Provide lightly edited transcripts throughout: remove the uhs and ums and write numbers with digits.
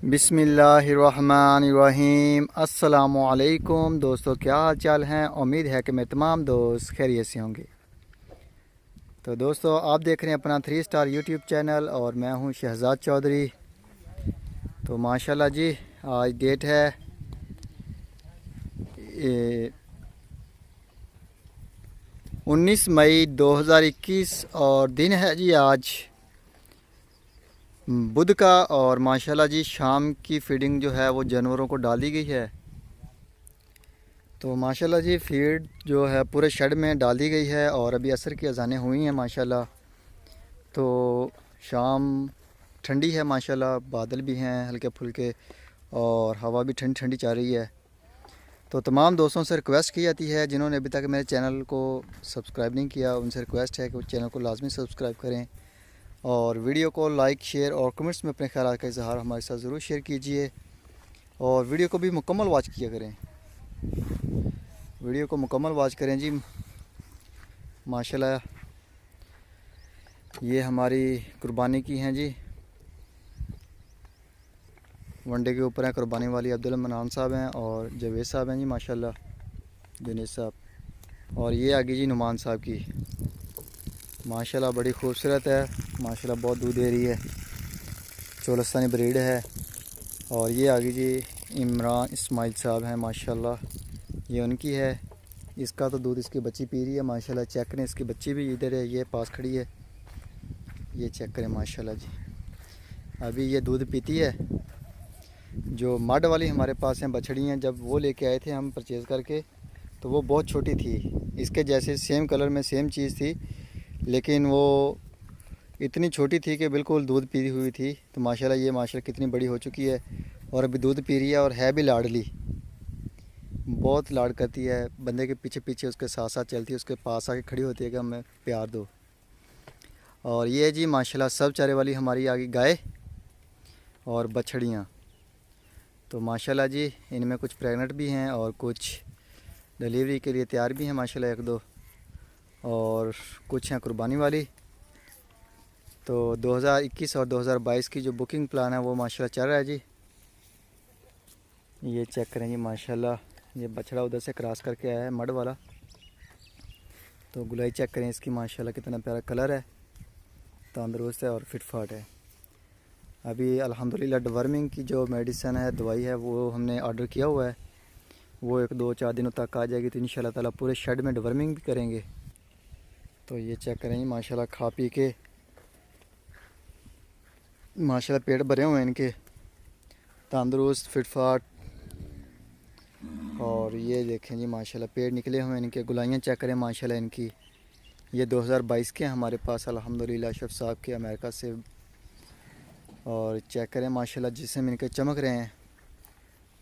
बिस्मिल्लाहिर्रहमानिर्रहीम। अस्सलामुअलैकुम दोस्तों, क्या हाल चाल हैं। उम्मीद है कि मेरे तमाम दोस्त खैरियत से होंगे। तो दोस्तों, आप देख रहे हैं अपना 3 स्टार यूट्यूब चैनल और मैं हूं शहजाद चौधरी। तो माशाल्लाह जी, आज डेट है 19 मई 2021 और दिन है जी आज बुध का। और माशाल्लाह जी, शाम की फीडिंग जो है वो जानवरों को डाल दी गई है। तो माशाल्लाह जी, फीड जो है पूरे शेड में डाल दी गई है और अभी असर की अज़ानें हुई हैं माशाल्लाह। तो शाम ठंडी है माशाल्लाह, बादल भी हैं हल्के फुल्के और हवा भी ठंडी ठंडी चल रही है। तो तमाम दोस्तों से रिक्वेस्ट की जाती है जिन्होंने अभी तक मेरे चैनल को सब्सक्राइब नहीं किया, उनसे रिक्वेस्ट है कि वो चैनल को लाजमी सब्सक्राइब करें और वीडियो को लाइक शेयर और कमेंट्स में अपने ख्याल का इजहार हमारे साथ ज़रूर शेयर कीजिए और वीडियो को भी मुकम्मल वॉच किया करें। वीडियो को मुकम्मल वॉच करें जी। माशाल्लाह ये हमारी कुर्बानी की हैं जी, वनडे के ऊपर हैं कुर्बानी वाली। अब्दुल मनान साहब हैं और जवेद साहब हैं जी माशाल्लाह, जुनेद साहब। और ये आगे जी नुमान साहब की माशाल्लाह बड़ी खूबसूरत है माशाल्लाह, बहुत दूध दे रही है, चोलस्तानी ब्रीड है। और ये आगे जी इमरान इस्माइल साहब हैं माशाल्लाह, ये उनकी है। इसका तो दूध इसकी बच्ची पी रही है माशाल्लाह। चेक करें, इसकी बच्ची भी इधर है, ये पास खड़ी है, ये चेक करें माशाल्लाह जी। अभी ये दूध पीती है। जो मड वाली हमारे पास हैं बछड़ी हैं, जब वो लेके आए थे हम परचेज़ करके तो वो बहुत छोटी थी, इसके जैसे सेम कलर में सेम चीज़ थी, लेकिन वो इतनी छोटी थी कि बिल्कुल दूध पी हुई थी। तो माशाल्लाह ये माशाल्लाह कितनी बड़ी हो चुकी है और अभी दूध पी रही है और है भी लाडली, बहुत लाड करती है बंदे के पीछे पीछे, उसके साथ साथ चलती है, उसके पास आके खड़ी होती है कि हमें प्यार दो। और ये जी माशाल्लाह सब चारे वाली हमारी आगे गाय और बछड़ियाँ। तो माशाल्लाह जी, इनमें कुछ प्रेग्नेंट भी हैं और कुछ डिलीवरी के लिए तैयार भी हैं माशाल्लाह, एक दो, और कुछ हैं कुर्बानी वाली। तो 2021 और 2022 की जो बुकिंग प्लान है वो माशाल्लाह चल रहा है जी। ये चेक करें जी माशाल्लाह, ये बछड़ा उधर से क्रॉस करके आया है मड वाला। तो गुलाई चेक करें इसकी माशाल्लाह, कितना प्यारा कलर है, तंदुरुस्त है और फिट फाट है। अभी अल्हम्दुलिल्लाह डिवर्मिंग की जो मेडिसिन है, दवाई है, वो हमने ऑर्डर किया हुआ है, वो 1-2-4 दिनों तक आ जाएगी। तो इंशाल्लाह ताला पूरे शेड में डिवर्मिंग भी करेंगे। तो ये चेक करें जी माशाल्लाह, खा पी के माशाल्लाह पेट भरे हुए हैं इनके, तंदुरुस्त फिट फाट। और ये देखें जी माशाल्लाह पेड़ निकले हुए हैं इनके। गुलाइयाँ चेक करें माशाल्लाह इनकी, ये 2022 के हमारे पास अल्हम्दुलिल्लाह अशरफ साहब के अमेरिका से। और चेक करें माशाल्लाह जिस्म इनके चमक रहे हैं।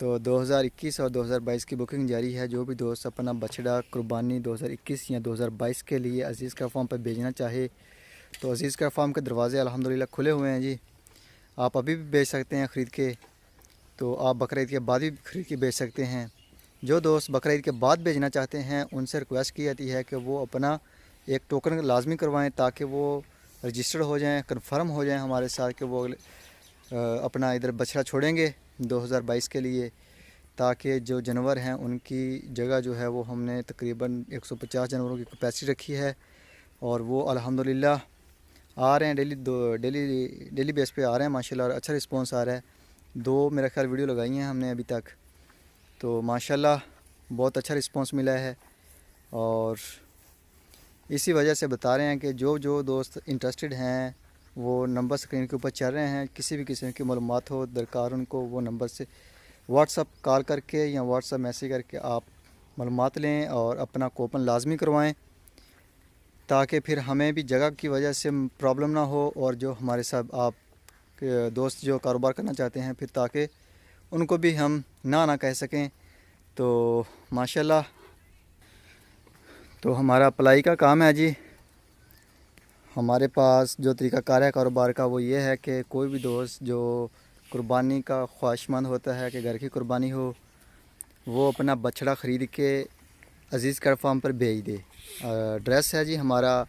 तो 2021 और 2022 की बुकिंग जारी है। जो भी दोस्त अपना बछड़ा कुर्बानी 2021 या 2022 के लिए अज़ीज़ का फार्म पर भेजना चाहे तो अज़ीज़ का फार्म के दरवाज़े अल्हम्दुलिल्लाह खुले हुए हैं जी। आप अभी भी बेच सकते हैं ख़रीद के, तो आप बकरीद के बाद भी ख़रीद के बेच सकते हैं। जो दोस्त बकरीद के बाद भेजना चाहते हैं उनसे रिक्वेस्ट की जाती है कि वो अपना एक टोकन लाजमी करवाएं, ताकि वो रजिस्टर्ड हो जाएं, कंफर्म हो जाएं हमारे साथ कि वो अपना इधर बछड़ा छोड़ेंगे 2022 के लिए। ताकि जो जानवर हैं उनकी जगह जो है वो हमने तकरीबन 150 जानवरों की कैपेसिटी रखी है और वो अल्हम्दुलिल्लाह आ रहे हैं डेली बेस पे आ रहे हैं माशाल्लाह, और अच्छा रिस्पांस आ रहा है। 2 मेरा ख्याल वीडियो लगाई हैं हमने अभी तक, तो माशाल्लाह बहुत अच्छा रिस्पांस मिला है। और इसी वजह से बता रहे हैं कि जो जो दोस्त इंटरेस्टेड हैं वो नंबर स्क्रीन के ऊपर चल रहे हैं, किसी भी किस्म की मालूमात हो दरकार उनको, वो नंबर से व्हाट्सअप कॉल करके या व्हाट्सअप मैसेज करके आप मालूमात लें और अपना कूपन लाजमी करवाएं, ताकि फिर हमें भी जगह की वजह से प्रॉब्लम ना हो। और जो हमारे साथ आप दोस्त जो कारोबार करना चाहते हैं फिर ताकि उनको भी हम ना कह सकें। तो माशाल्लाह, तो हमारा अप्लाई का काम है जी। हमारे पास जो तरीक़ाकार है कारोबार का वो ये है कि कोई भी दोस्त जो कुर्बानी का ख्वाहिशमंद होता है कि घर की कुर्बानी हो, वो अपना बछड़ा ख़रीद के अज़ीज़ कर फार्म पर भेज दे। एड्रेस है जी हमारा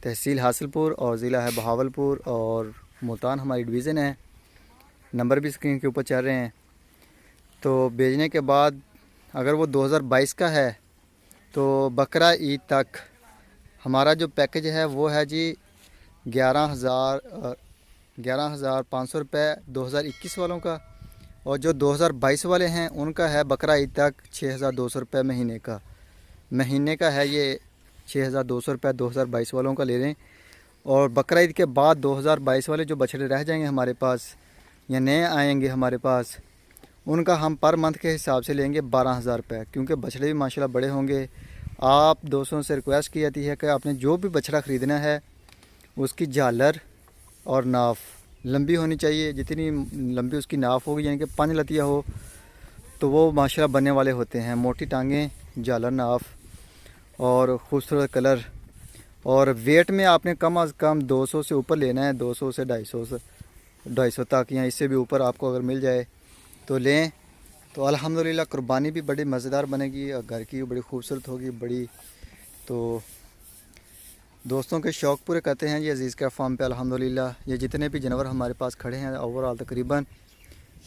तहसील हासिलपुर और ज़िला है बहावलपुर और मुल्तान हमारी डिवीज़न है। नंबर भी स्क्रीन के ऊपर चल रहे हैं। तो भेजने के बाद अगर वो 2022 का है तो बकरा ईद तक हमारा जो पैकेज है वो है जी 11,500 रुपये 2021 वालों का, और जो 2022 वाले हैं उनका है बकरा ईद तक 6,200 रुपये महीने का है ये 6,200 रुपये 2022 वालों का ले लें। और बकरा ईद के बाद 2022 वाले जो बछड़े रह जाएंगे हमारे पास या नए आएंगे हमारे पास, उनका हम पर मंथ के हिसाब से लेंगे 12,000 रुपये, क्योंकि बछड़े भी माशाल्लाह बड़े होंगे। आप दोस्तों से रिक्वेस्ट की जाती है कि आपने जो भी बछड़ा ख़रीदना है उसकी झालर और नाफ लंबी होनी चाहिए। जितनी लंबी उसकी नाफ होगी यानी कि 5 लतिया हो तो वो माशाल्लाह बनने वाले होते हैं। मोटी टांगें, झालर, नाफ और ख़ूबसूरत कलर। और वेट में आपने कम अज़ कम 200 से ऊपर लेना है, 200 से 250 तक, या इससे भी ऊपर आपको अगर मिल जाए तो लें। तो अल्हम्दुलिल्लाह कुर्बानी भी बड़ी मज़ेदार बनेगी और घर की बड़ी खूबसूरत होगी बड़ी। तो दोस्तों के शौक़ पूरे करते हैं ये अज़ीज़ कैफ फार्म पे अल्हम्दुलिल्लाह। ये जितने भी जानवर हमारे पास खड़े हैं ओवरऑल तकरीबन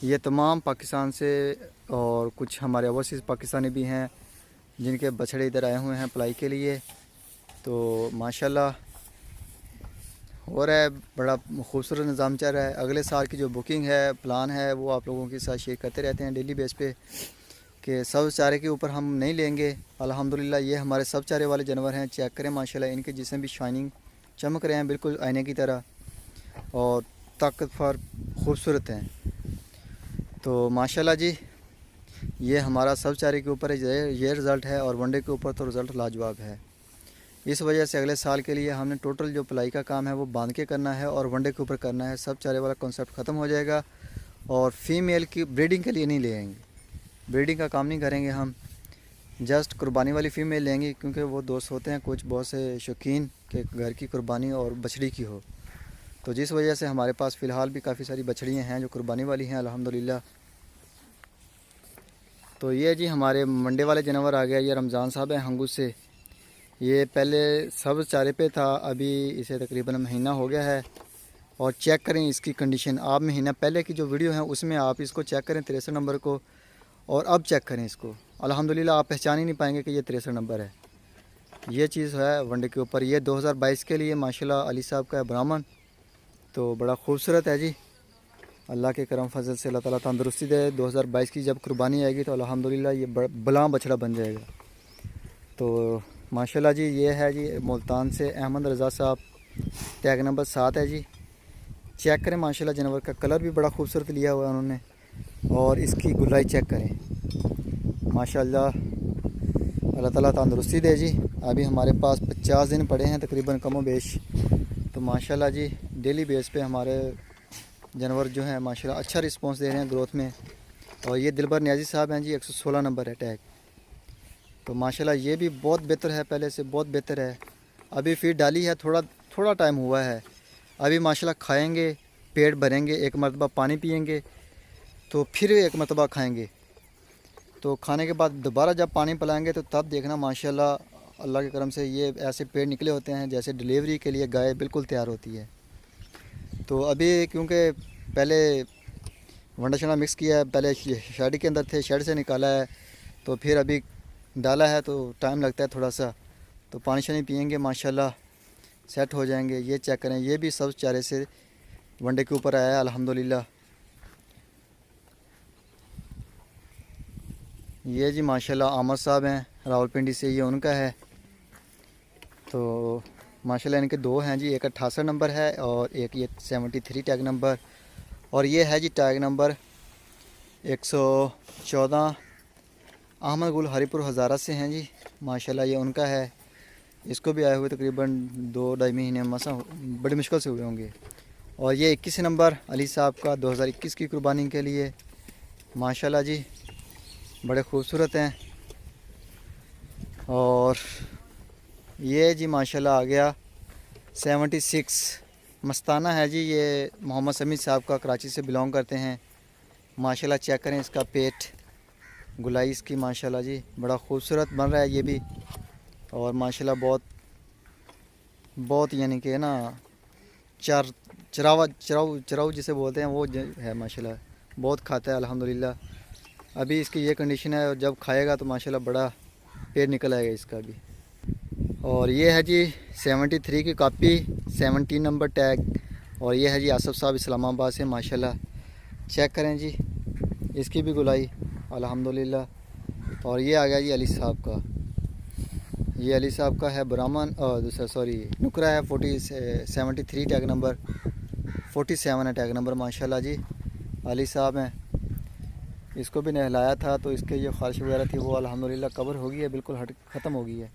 ये तमाम पाकिस्तान से और कुछ हमारे ओवरसीज़ पाकिस्तानी भी हैं जिनके बछड़े इधर आए हुए हैं पलाई के लिए। तो माशाल्लाह हो रहा है, बड़ा खूबसूरत निज़ाम चल रहा है। अगले साल की जो बुकिंग है, प्लान है, वो आप लोगों के साथ शेयर करते रहते हैं डेली बेस पे कि सब चारे के ऊपर हम नहीं लेंगे। अल्हम्दुलिल्लाह ये हमारे सब चारे वाले जानवर हैं। चेक करें माशाल्लाह इनके जिस्म भी शाइनिंग चमक रहे हैं बिल्कुल आईने की तरह और ताकतवर खूबसूरत हैं। तो माशाल्लाह जी ये हमारा सब चारे के ऊपर ये रिज़ल्ट है और वनडे के ऊपर तो रिज़ल्ट लाजवाब है। इस वजह से अगले साल के लिए हमने टोटल जो पलाई का काम है वो बांध के करना है और वनडे के ऊपर करना है। सब चारे वाला कॉन्सेप्ट ख़त्म हो जाएगा और फीमेल की ब्रीडिंग के लिए नहीं ले आएंगे, ब्रीडिंग का काम नहीं करेंगे हम, जस्ट कुर्बानी वाली फ़ीमेल लेंगे, क्योंकि वो दोस्त होते हैं कुछ बहुत से शौकीन के घर की कुर्बानी और बछड़ी की हो। तो जिस वजह से हमारे पास फ़िलहाल भी काफ़ी सारी बछड़ियाँ हैं जो कुर्बानी वाली हैं अल्हम्दुलिल्लाह। तो ये जी हमारे मंडे वाले जानवर आ गया। ये रमज़ान साहब है हंगूस से। ये पहले सब चारे पे था, अभी इसे तकरीबन महीना हो गया है। और चेक करें इसकी कंडीशन, आप महीना पहले की जो वीडियो है उसमें आप इसको चेक करें 63 नंबर को, और अब चेक करें इसको। अल्हम्दुलिल्लाह आप पहचान ही नहीं पाएंगे कि ये 63 नंबर है। ये चीज़ है वनडे के ऊपर। ये 2022 के लिए माशाल्लाह अली साहब का है ब्राह्मण, तो बड़ा खूबसूरत है जी। अल्लाह के करम फजल से अल्लाह ताला तंदुरुस्ती दे। 2022 की जब कुर्बानी आएगी तो अल्हम्दुलिल्लाह ये बला बछड़ा बन जाएगा। तो माशाल्लाह जी ये है जी मुल्तान से अहमद रज़ा साहब, टैग नंबर 7 है जी। चेक करें माशाल्लाह जानवर का कलर भी बड़ा खूबसूरत लिया हुआ है उन्होंने, और इसकी गुलाई चेक करें माशाल्लाह। अल्लाह ताला तंदुरुस्ती दे जी। अभी हमारे पास 50 दिन पड़े हैं तकरीबन कमो बेश। तो माशाल्लाह जी डेली बेस पे हमारे जानवर जो हैं माशाल्लाह अच्छा रिस्पांस दे रहे हैं ग्रोथ में। और ये दिलबर न्याजी साहब हैं जी, 116 नंबर है टैग। तो माशाल्लाह ये भी बहुत बेहतर है, पहले से बहुत बेहतर है। अभी फीड डाली है, थोड़ा टाइम हुआ है। अभी माशाल्लाह खाएंगे, पेट भरेंगे, एक मरतबा पानी पिएंगे तो फिर एक मरतबा खाएंगे। तो खाने के बाद दोबारा जब पानी पिलाएंगे तो तब देखना माशाल्लाह अल्लाह के करम से ये ऐसे पेड़ निकले होते हैं जैसे डिलीवरी के लिए गाय बिल्कुल तैयार होती है। तो अभी क्योंकि पहले वंडा शंडा मिक्स किया है, पहले शेड के अंदर थे, शेड से निकाला है, तो फिर अभी डाला है तो टाइम लगता है थोड़ा सा। तो पानी शानी पिएंगे माशाल्लाह सेट हो जाएंगे। ये चेक करें, ये भी सब चारे से वनडे के ऊपर आया है अल्हम्दुलिल्लाह। ये जी माशाल्लाह आमद साहब हैं रावलपिंडी से, ये उनका है। तो माशाल्लाह इनके दो हैं जी, एक 68 नंबर है और एक ये 73 टैग नंबर। और ये है जी टैग नंबर 114 अहमद गुल हरीपुर हज़ारा से हैं जी माशाल्लाह, ये उनका है। इसको भी आए हुए तकरीबन 2-2.5 महीने मसा बड़ी मुश्किल से हुए होंगे। और ये 21 नंबर अली साहब का 2021 की कुर्बानी के लिए माशाल्लाह जी बड़े खूबसूरत हैं। और ये जी माशाल्लाह आ गया 76 मस्ताना है जी, ये मोहम्मद समीद साहब का, कराची से बिलोंग करते हैं। माशाल्लाह चेक करें इसका पेट, गुलाई इसकी माशाल्लाह जी बड़ा खूबसूरत बन रहा है ये भी। और माशाल्लाह बहुत यानी कि ना चरावा चराऊ चराऊ जिसे बोलते हैं वो है माशाल्लाह, बहुत खाता है अल्हम्दुलिल्लाह। अभी इसकी ये कंडीशन है और जब खाएगा तो माशाल्लाह बड़ा पेड़ निकल आएगा इसका भी। और ये है जी 73 की कॉपी, 17 नंबर टैग। और ये है जी आसफ़ साहब इस्लामाबाद से माशाल्लाह, चेक करें जी इसकी भी गुलाई अल्हम्दुलिल्लाह। और ये आ गया जी अली साहब का, ये अली साहब का है ब्राह्मण, और दूसरा सॉरी नुकरा है 73 टैग नंबर, 47 है टैग नंबर माशाल्लाह जी। अली साहब हैं, इसको भी नहलाया था तो इसके जो ख़ारिश वगैरह थी वो अल्हम्दुलिल्लाह कवर हो गई है, बिल्कुल हट ख़त्म हो गई है।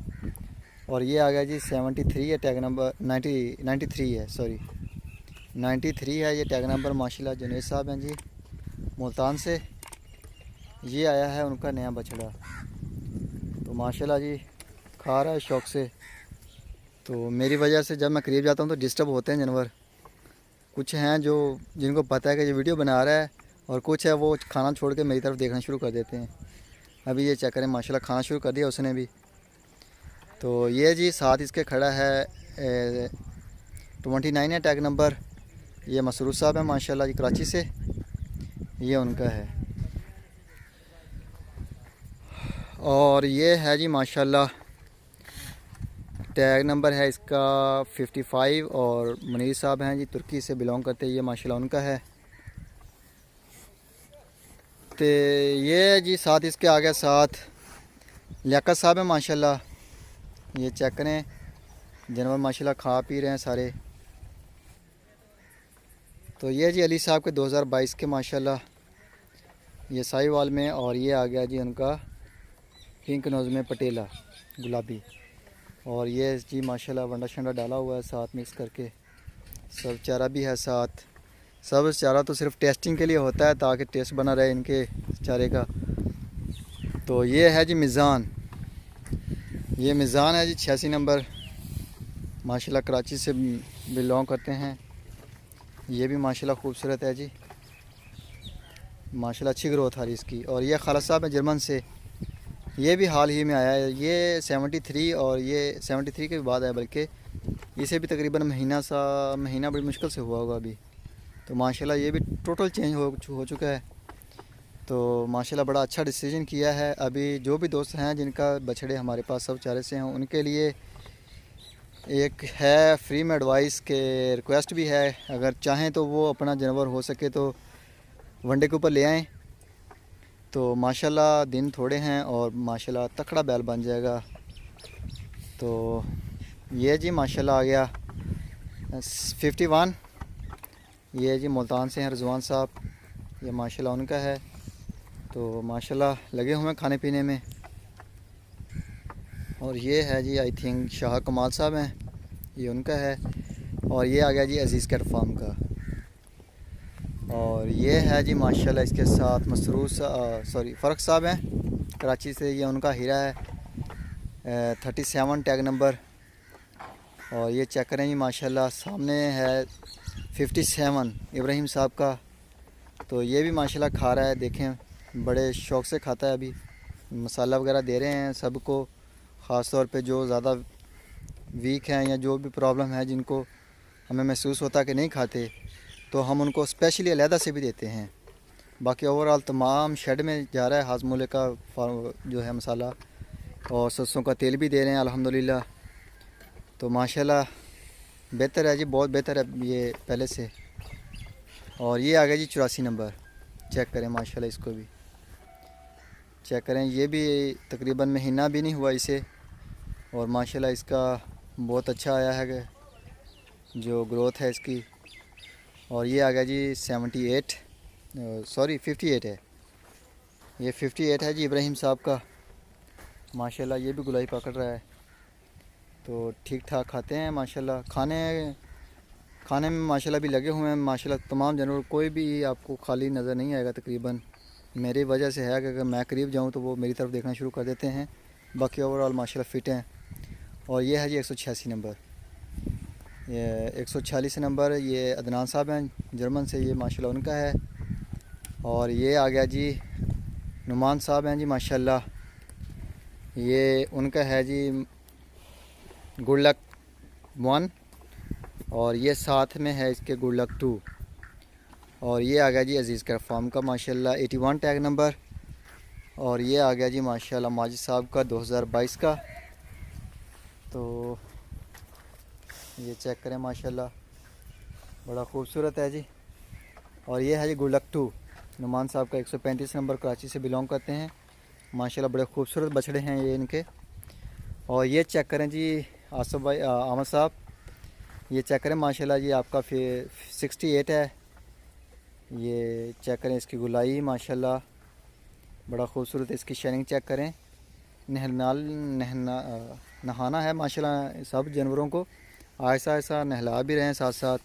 और ये आ गया जी 73 है टैग नंबर, 93 है सॉरी 93 है ये टैग नंबर माशाल्लाह। जुनैद साहब हैं जी मुल्तान से, ये आया है उनका नया बछड़ा, तो माशाल्लाह जी खा रहा है शौक़ से। तो मेरी वजह से जब मैं करीब जाता हूँ तो डिस्टर्ब होते हैं जानवर। कुछ हैं जो जिनको पता है कि ये वीडियो बना रहा है, और कुछ है वो खाना छोड़ के मेरी तरफ देखना शुरू कर देते हैं। अभी ये चेक करें माशाल्लाह खाना शुरू कर दिया उसने भी। तो ये जी साथ इसके खड़ा है 29 है टैग नंबर। ये मसरूर साहब है माशाल्लाह जी कराची से, ये उनका है। और ये है जी माशाल्लाह टैग नंबर है इसका 55, और मुनीर साहब हैं जी तुर्की से बिलोंग करते हैं, ये माशाल्लाह उनका है। तो ये जी साथ इसके आ गया साथ लियाकत साहब है माशाल्लाह, ये चेक करें जानवर माशाल्लाह खा पी रहे हैं सारे। तो ये जी अली साहब के 2022 के माशाल्लाह, ये साहिवाल में। और ये आ गया जी उनका पिंक नोज़ में पटेला गुलाबी। और ये जी माशाल्लाह वंडा शंडा डाला हुआ है साथ मिक्स करके, सब चारा भी है साथ। सब चारा तो सिर्फ टेस्टिंग के लिए होता है ताकि टेस्ट बना रहे इनके चारे का। तो ये है जी मिज़ान, ये मिज़ान है जी 86 नंबर माशाल्लाह कराची से बिलोंग करते हैं। ये भी माशाल्लाह खूबसूरत है जी माशाल्लाह, अच्छी ग्रोथ आ रही इसकी। और ये खालिद साहब है जर्मन से, ये भी हाल ही में आया है, ये 73 और ये 73 के बाद आया, बल्कि इसे भी तकरीबन महीना बड़ी मुश्किल से हुआ होगा अभी। तो माशाल्लाह ये भी टोटल चेंज हो चुका है। तो माशाल्लाह बड़ा अच्छा डिसीजन किया है। अभी जो भी दोस्त हैं जिनका बछड़े हमारे पास सब चारे से हैं, उनके लिए एक है फ्री में एडवाइस के रिक्वेस्ट भी है, अगर चाहें तो वो अपना जानवर हो सके तो वनडे के ऊपर ले आएँ। तो माशाल्लाह दिन थोड़े हैं और माशाल्लाह तकड़ा बैल बन जाएगा। तो ये जी माशाल्लाह आ गया 51, ये जी मुल्तान से हैं रिजवान साहब, ये माशाल्लाह उनका है। तो माशाल्लाह लगे हुए हैं खाने पीने में। और ये है जी आई थिंक शाह कमाल साहब हैं, ये उनका है। और ये आ गया जी अजीज़ कैट फार्म का। और ये है जी माशाल्लाह इसके साथ मसरूर सॉरी फ़र्क साहब हैं कराची से, ये उनका हीरा है 37 टैग नंबर। और ये चेक करें जी माशाल्लाह सामने है 57 इब्राहिम साहब का। तो ये भी माशाल्लाह खा रहा है, देखें बड़े शौक़ से खाता है। अभी मसाला वगैरह दे रहे हैं सबको, ख़ास तौर पे जो ज़्यादा वीक हैं या जो भी प्रॉब्लम है जिनको हमें महसूस होता है कि नहीं खाते, तो हम उनको स्पेशली अलहदा से भी देते हैं। बाकी ओवरऑल तमाम शेड में जा रहा है हाजमोले का जो है मसाला, और सरसों का तेल भी दे रहे हैं अल्हम्दुलिल्लाह। तो माशाल्लाह बेहतर है जी, बहुत बेहतर है ये पहले से। और ये आ गया जी 84 नंबर, चेक करें माशाल्लाह इसको भी चेक करें, ये भी तकरीबन महीना भी नहीं हुआ इसे, और माशाल्लाह इसका बहुत अच्छा आया है जो ग्रोथ है इसकी। और ये आ गया जी 58 सॉरी 58 है, ये 58 है जी इब्राहिम साहब का। माशाल्लाह ये भी गुलाई पकड़ रहा है, तो ठीक ठाक खाते हैं माशाल्लाह। खाने में माशाल्लाह भी लगे हुए हैं माशाल्लाह। तमाम जानवर कोई भी आपको खाली नज़र नहीं आएगा तकरीबन, मेरी वजह से है कि अगर मैं करीब जाऊं तो वो मेरी तरफ देखना शुरू कर देते हैं। बाकी ओवरऑल माशाल्लाह फ़िट हैं। और ये है जी 186 नंबर, ये 146 नंबर, ये अदनान साहब हैं जर्मन से, ये माशाल्लाह उनका है। और ये आ गया जी नुमान साहब हैं जी माशाल्लाह, ये उनका है जी गुड लक 1। और ये साथ में है इसके गुड लक 2। और ये आ गया जी अजीज़ केयर फार्म का माशाल्लाह 81 टैग नंबर। और ये आ गया जी माशाल्लाह माजिद साहब का 2022 का। तो ये चेक करें माशाल्लाह, बड़ा खूबसूरत है जी। और ये है जी गुड लक 2, नुमान साहब का 135 नंबर, कराची से बिलोंग करते हैं माशाल्लाह। बड़े खूबसूरत बछड़े हैं ये इनके। और ये चेक करें जी आसफ भाई अहमद साहब, ये चेक करें माशाल्लाह जी, आपका 68 है। ये चेक करें इसकी गुलाई माशाल्लाह, बड़ा खूबसूरत इसकी शाइनिंग चेक करें। नहाना है माशाल्लाह सब जानवरों को, ऐसा ऐसा नहला भी रहे हैं साथ साथ।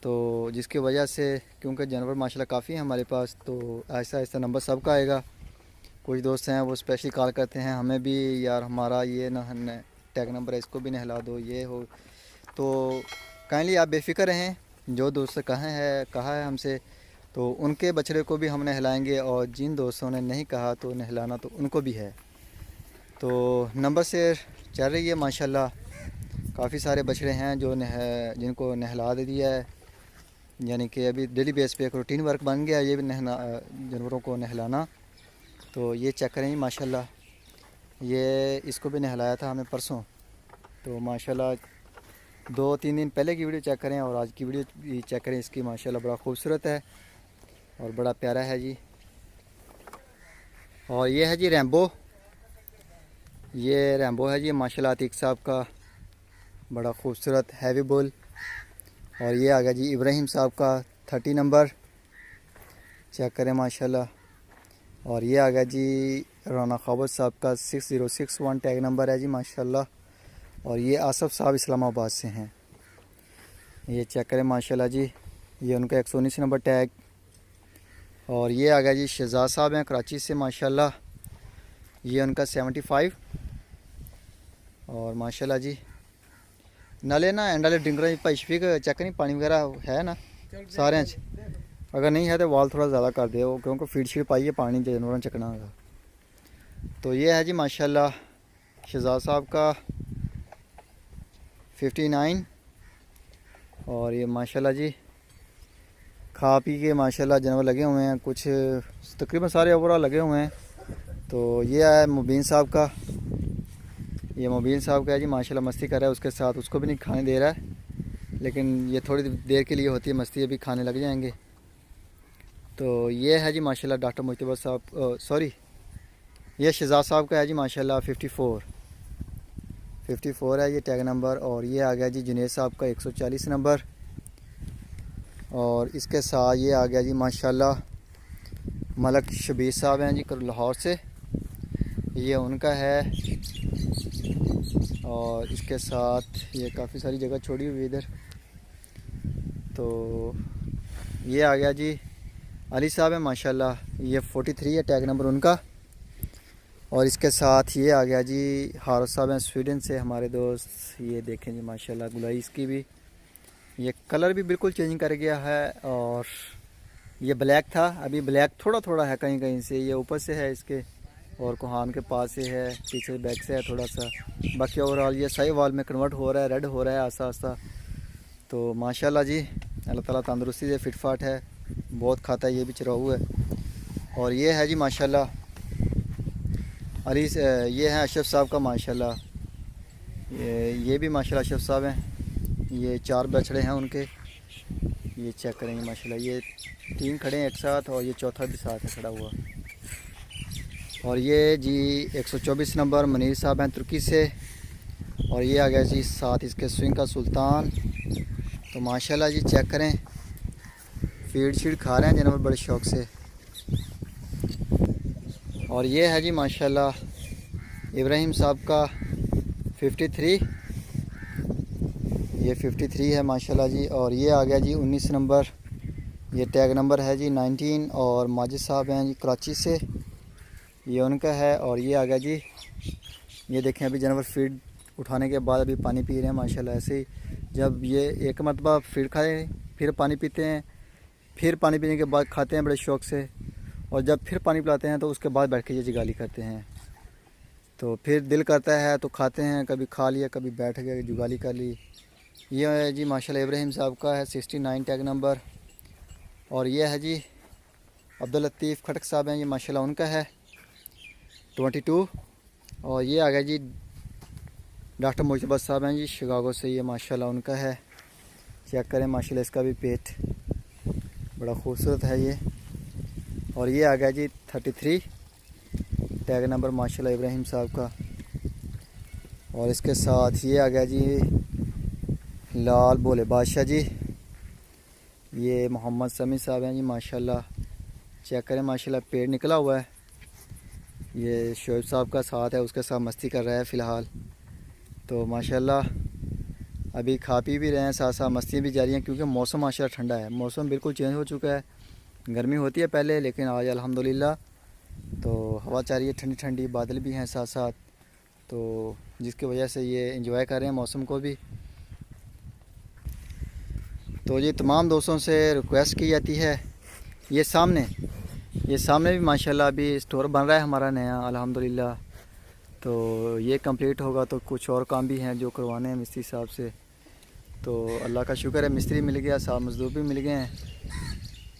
तो जिसकी वजह से, क्योंकि जानवर माशाल्लाह काफ़ी हैं हमारे पास, तो ऐसा ऐसा नंबर सबका आएगा। कुछ दोस्त हैं वो स्पेशली कॉल करते हैं हमें भी, यार हमारा ये न टैग नंबर है, इसको भी नहला दो, ये हो। तो काइंडली आप बेफिक्र रहें, जो दोस्त कहा है हमसे, तो उनके बछड़े को भी हम नहलाएंगे। और जिन दोस्तों ने नहीं कहा तो नहलाना तो उनको भी है। तो नंबर से चल रही है माशाल्लाह, काफ़ी सारे बछड़े हैं जो जिनको नहला दे दिया है, यानी कि अभी डेली बेस पे एक रूटीन वर्क बन गया ये भी जानवरों को नहलाना। तो ये चेक करें माशाल्लाह, ये इसको भी नहलाया था हमें परसों। तो माशाल्लाह 2-3 दिन पहले की वीडियो चेक करें और आज की वीडियो भी चेक करें इसकी, माशाल्लाह बड़ा खूबसूरत है और बड़ा प्यारा है जी। और ये है जी रैम्बो, ये रैम्बो है जी माशाल्लाह अतीक साहब का, बड़ा खूबसूरत हैवी बुल। और ये आ गया जी इब्राहिम साहब का 30 नंबर, चेक करें माशाल्लाह। और ये आ गया जी राना ख़ाबत साहब का 6061 टैग नंबर है जी माशाल्लाह। और ये आसफ़ साहब इस्लामाबाद से हैं, ये चेक करें माशाल्लाह जी, ये उनका 119 नंबर टैग। और ये आ गया जी शहजाद साहब हैं कराची से माशाल्लाह, ये उनका 75। और माशाल्लाह जी नाले ना एंड वाले डिंगरा भाई शफीक चेक नहीं, पानी वगैरह है ना सारे, अगर नहीं है तो वाल थोड़ा ज़्यादा कर दे, क्योंकि फीड शीड पाइए पानी जानवर चकना होगा। तो ये है जी माशाल्लाह शहजाद साहब का 59। और ये माशाल्लाह जी खा पी के माशाल्लाह जानवर लगे हुए हैं, कुछ तकरीबन सारे ओवरऑल लगे हुए हैं। तो ये है मुबीन साहब का, ये मुबीन साहब का है जी माशाल्लाह, मस्ती कर रहा है उसके साथ, उसको भी नहीं खाने दे रहा है, लेकिन ये थोड़ी देर के लिए होती है मस्ती, अभी खाने लग जाएंगे। तो ये है जी माशाल्लाह डॉक्टर मुश्तबा साहब, सॉरी ये शहजाद साहब का है जी माशाल्लाह 54 है ये टैग नंबर। और ये आ गया जी जुनेद साहब का 140 नंबर। और इसके साथ ये आ गया जी माशाल्लाह मलक शबीर साहब हैं जी लाहौर से, ये उनका है। और इसके साथ ये काफ़ी सारी जगह छोड़ी हुई इधर। तो ये आ गया जी अली साहब है माशाल्लाह, ये 43 है टैग नंबर उनका। और इसके साथ ये आ गया जी हारिस साहब हैं स्वीडन से हमारे दोस्त, ये देखें जी माशाल्लाह गुलाई इसकी भी, ये कलर भी बिल्कुल चेंज कर गया है। और ये ब्लैक था, अभी ब्लैक थोड़ा थोड़ा है कहीं कहीं से, ये ऊपर से है इसके और कोहान के पास से है, पीछे बैक से है थोड़ा सा, बाकी ओवरऑल ये सही वाल में कन्वर्ट हो रहा है, रेड हो रहा है आस्ता आस्ता। तो माशाल्लाह जी अल्लाह ताला तंदुरुस्ती से फिट फाट है, बहुत खाता है, ये भी चराऊ है। और ये है जी माशाल्लाह अली, ये है अशरफ साहब का माशाल्लाह, ये भी माशाल्लाह अशरफ साहब हैं, ये 4 बछड़े हैं उनके, ये चेक करेंगे माशाल्लाह, ये 3 खड़े हैं एक साथ और ये चौथा भी साथ है खड़ा हुआ। और ये जी 124 नंबर मनीर साहब हैं तुर्की से। और ये आ गया जी साथ इसके स्विंग का सुल्तान। तो माशाल्लाह जी चेक करें, फीड शीड खा रहे हैं जानवर बड़े शौक़ से। और ये है जी माशाल्लाह इब्राहिम साहब का 53, ये 53 है माशाल्लाह जी। और ये आ गया जी 19 नंबर, ये टैग नंबर है जी 19। और माजिद साहब हैं जी कराची से, ये उनका है। और ये आ गया जी, ये देखें अभी जानवर फीड उठाने के बाद अभी पानी पी रहे हैं माशाल्लाह। ऐसे ही जब ये एक मरतबा फीड खाएँ फिर पानी पीते हैं, फिर पानी पीने के बाद खाते हैं बड़े शौक़ से, और जब फिर पानी पिलाते हैं तो उसके बाद बैठ के ये जिगाली करते हैं। तो फिर दिल करता है तो खाते हैं, कभी खा लिया कभी बैठ गए जुगाली कर ली। ये है जी माशाल्लाह इब्राहिम साहब का है 69 टैग नंबर। और ये है जी अब्दुल लतीफ़ खटक साहब हैं, ये माशाल्लाह उनका है 22। और ये आ गया जी डॉक्टर मुजतबा साहब हैं जी शिकागो से, ये माशाल्लाह उनका है। चेक करें माशाल्लाह इसका भी पेट बड़ा खूबसूरत है ये। और ये आ गया जी 33 टैग नंबर माशाल्लाह इब्राहिम साहब का। और इसके साथ ये आ गया जी लाल बोले बादशाह जी, ये मोहम्मद समी साहब हैं जी माशाल्लाह। चेक करें माशाल्लाह पेड़ निकला हुआ है। ये शोएब साहब का साथ है, उसके साथ मस्ती कर रहा है फ़िलहाल। तो माशाल्लाह अभी खा पी भी रहे हैं, साथ साथ मस्तियाँ भी जारी हैं, क्योंकि मौसम माशाल्लाह ठंडा है। मौसम बिल्कुल चेंज हो चुका है। गर्मी होती है पहले, लेकिन आज अल्हम्दुलिल्लाह तो हवा चल रही है ठंडी ठंडी, बादल भी हैं साथ साथ, तो जिसकी वजह से ये एंजॉय कर रहे हैं मौसम को भी। तो ये तमाम दोस्तों से रिक्वेस्ट की जाती है, ये सामने भी माशाल्लाह अभी स्टोर बन रहा है हमारा नया अल्हम्दुलिल्लाह। तो ये कंप्लीट होगा तो कुछ और काम भी हैं जो करवाने हैं मिस्त्री साहब से। तो अल्लाह का शुक्र है मिस्त्री मिल गया, साहब मज़दूर भी मिल गए हैं।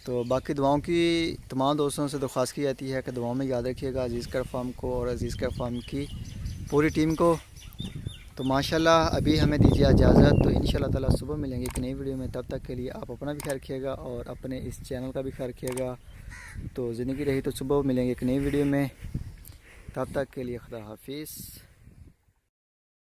तो बाकी दुआओं की तमाम दोस्तों से दरख्वास्त की जाती है कि दुआओं में याद रखिएगा अज़ीज़ कर फार्म को और अज़ीज़ कर फार्म की पूरी टीम को। तो माशाल्लाह अभी हमें दीजिए इजाज़त, तो इंशाल्लाह ताला सुबह मिलेंगे एक नई वीडियो में। तब तक के लिए आप अपना भी ख्याल रखिएगा और अपने इस चैनल का भी ख्याल रखिएगा। तो ज़िंदगी रही तो सुबह मिलेंगे एक नई वीडियो में, तब तक के लिए खुदा हाफिज़।